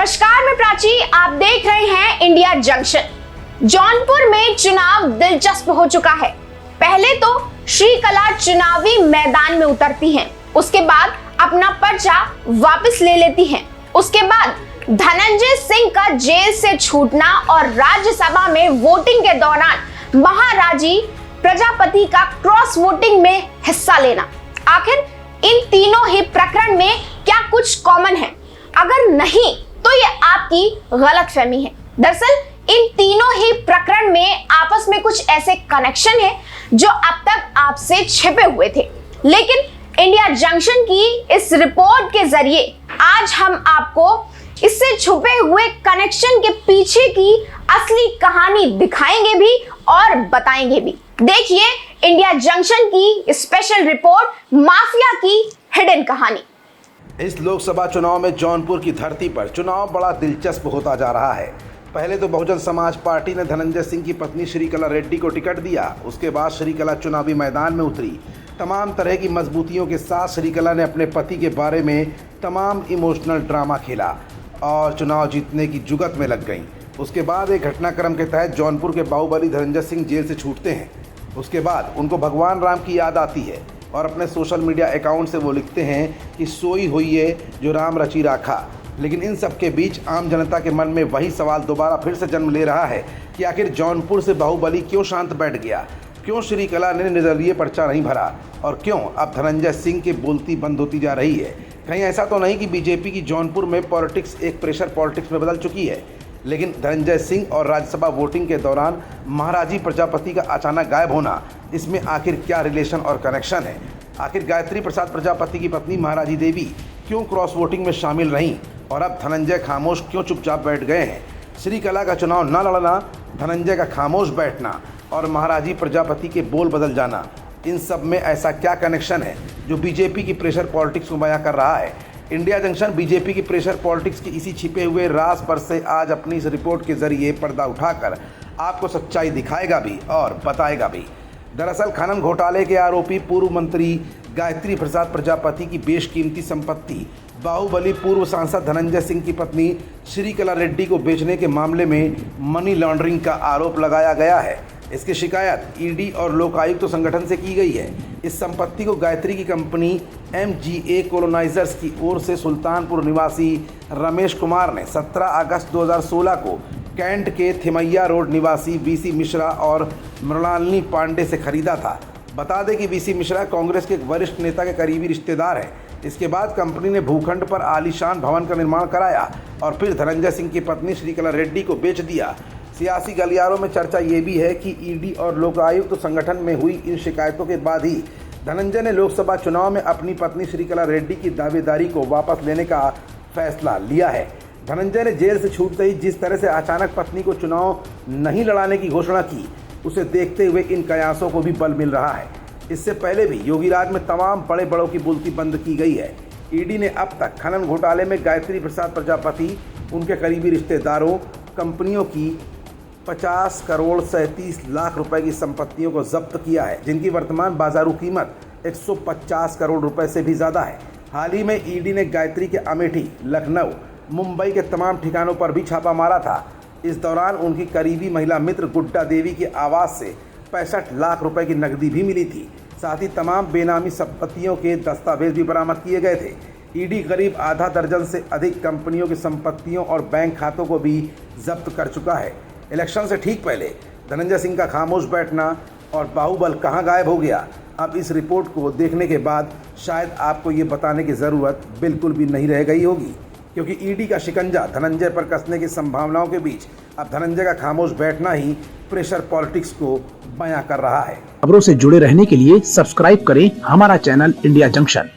नमस्कार, मैं प्राची। आप देख रहे हैं इंडिया जंक्शन। जौनपुर में चुनाव दिलचस्प हो चुका है। पहले तो श्रीकला चुनावी मैदान में उतरती हैं, उसके बाद अपना पर्चा वापस ले लेती हैं। उसके बाद धनंजय सिंह का जेल से छूटना और राज्यसभा में वोटिंग के दौरान महाराजी प्रजापति का क्रॉस वोटिंग में हिस्सा लेना। आखिर इन तीनों ही प्रकरण में क्या कुछ कॉमन है? अगर नहीं तो ये आपकी गलतफहमी है। दरअसल इन तीनों ही प्रकरण में आपस में कुछ ऐसे कनेक्शन है जो अब तक आपसे छिपे हुए थे, लेकिन इंडिया जंक्शन की इस रिपोर्ट के जरिए आज हम आपको इससे छुपे हुए कनेक्शन के पीछे की असली कहानी दिखाएंगे भी और बताएंगे भी। देखिए इंडिया जंक्शन की स्पेशल रिपोर्ट माफिया की हिडन कहानी। इस लोकसभा चुनाव में जौनपुर की धरती पर चुनाव बड़ा दिलचस्प होता जा रहा है। पहले तो बहुजन समाज पार्टी ने धनंजय सिंह की पत्नी श्रीकला रेड्डी को टिकट दिया। उसके बाद श्रीकला चुनावी मैदान में उतरी। तमाम तरह की मजबूतियों के साथ श्रीकला ने अपने पति के बारे में तमाम इमोशनल ड्रामा खेला और चुनाव जीतने की जुगत में लग गई। उसके बाद एक घटनाक्रम के तहत जौनपुर के बाहुबली धनंजय सिंह जेल से छूटते हैं। उसके बाद उनको भगवान राम की याद आती है और अपने सोशल मीडिया अकाउंट से वो लिखते हैं कि सोई हुई है जो राम रची राखा। लेकिन इन सब के बीच आम जनता के मन में वही सवाल दोबारा फिर से जन्म ले रहा है कि आखिर जौनपुर से बाहुबली क्यों शांत बैठ गया, क्यों श्रीकला ने निर्दलीय पर्चा नहीं भरा और क्यों अब धनंजय सिंह की बोलती बंद होती जा रही है। कहीं ऐसा तो नहीं कि बीजेपी की जौनपुर में पॉलिटिक्स एक प्रेशर पॉलिटिक्स में बदल चुकी है। लेकिन धनंजय सिंह और राज्यसभा वोटिंग के दौरान महाराजी प्रजापति का अचानक गायब होना, इसमें आखिर क्या रिलेशन और कनेक्शन है? आखिर गायत्री प्रसाद प्रजापति की पत्नी महाराजी देवी क्यों क्रॉस वोटिंग में शामिल रहीं और अब धनंजय खामोश क्यों चुपचाप बैठ गए हैं? श्रीकला का चुनाव न लड़ना, धनंजय का खामोश बैठना और महाराजी प्रजापति के बोल बदल जाना, इन सब में ऐसा क्या कनेक्शन है जो बीजेपी की प्रेशर पॉलिटिक्स को बयां कर रहा है? इंडिया जंक्शन बीजेपी की प्रेशर पॉलिटिक्स के इसी छिपे हुए राज पर से आज अपनी इस रिपोर्ट के जरिए पर्दा उठाकर आपको सच्चाई दिखाएगा भी और बताएगा भी। दरअसल खनन घोटाले के आरोपी पूर्व मंत्री गायत्री प्रसाद प्रजापति की बेशकीमती संपत्ति बाहुबली पूर्व सांसद धनंजय सिंह की पत्नी श्रीकला रेड्डी को बेचने के मामले में मनी लॉन्ड्रिंग का आरोप लगाया गया है। इसकी शिकायत ईडी और लोकायुक्त संगठन से की गई है। इस संपत्ति को गायत्री की कंपनी MGA कोलोनाइजर्स की ओर से सुल्तानपुर निवासी रमेश कुमार ने 17 अगस्त 2016 को कैंट के थिमैया रोड निवासी VC मिश्रा और मृणालिनी पांडे से खरीदा था। बता दें कि VC मिश्रा कांग्रेस के एक वरिष्ठ नेता के करीबी रिश्तेदार हैं। इसके बाद कंपनी ने भूखंड पर आलीशान भवन का निर्माण कराया और फिर धनंजय सिंह की पत्नी श्रीकला रेड्डी को बेच दिया। सियासी गलियारों में चर्चा ये भी है कि ईडी और लोकायुक्त संगठन में हुई इन शिकायतों के बाद ही धनंजय ने लोकसभा चुनाव में अपनी पत्नी श्रीकला रेड्डी की दावेदारी को वापस लेने का फैसला लिया है। धनंजय ने जेल से छूटते ही जिस तरह से अचानक पत्नी को चुनाव नहीं लड़ाने की घोषणा की, उसे देखते हुए इन कयासों को भी बल मिल रहा है। इससे पहले भी योगीराज में तमाम बड़े बड़ों की बोलती बंद की गई है। ईडी ने अब तक खनन घोटाले में गायत्री प्रसाद प्रजापति, उनके करीबी रिश्तेदारों, कंपनियों की 50 करोड़ 37 लाख रुपए की संपत्तियों को जब्त किया है, जिनकी वर्तमान बाजारू कीमत 150 करोड़ रुपए से भी ज़्यादा है। हाल ही में ईडी ने गायत्री के अमेठी, लखनऊ, मुंबई के तमाम ठिकानों पर भी छापा मारा था। इस दौरान उनकी करीबी महिला मित्र गुड्डा देवी के आवास से 65 लाख रुपए की नकदी भी मिली थी। साथ ही तमाम बेनामी संपत्तियों के दस्तावेज भी बरामद किए गए थे। ईडी करीब आधा दर्जन से अधिक कंपनियों की संपत्तियों और बैंक खातों को भी जब्त कर चुका है। इलेक्शन से ठीक पहले धनंजय सिंह का खामोश बैठना और बाहुबल कहां गायब हो गया, अब इस रिपोर्ट को देखने के बाद शायद आपको ये बताने की ज़रूरत बिल्कुल भी नहीं रह गई होगी, क्योंकि ईडी का शिकंजा धनंजय पर कसने की संभावनाओं के बीच अब धनंजय का खामोश बैठना ही प्रेशर पॉलिटिक्स को बयां कर रहा है। खबरों से जुड़े रहने के लिए सब्सक्राइब करें हमारा चैनल इंडिया जंक्शन।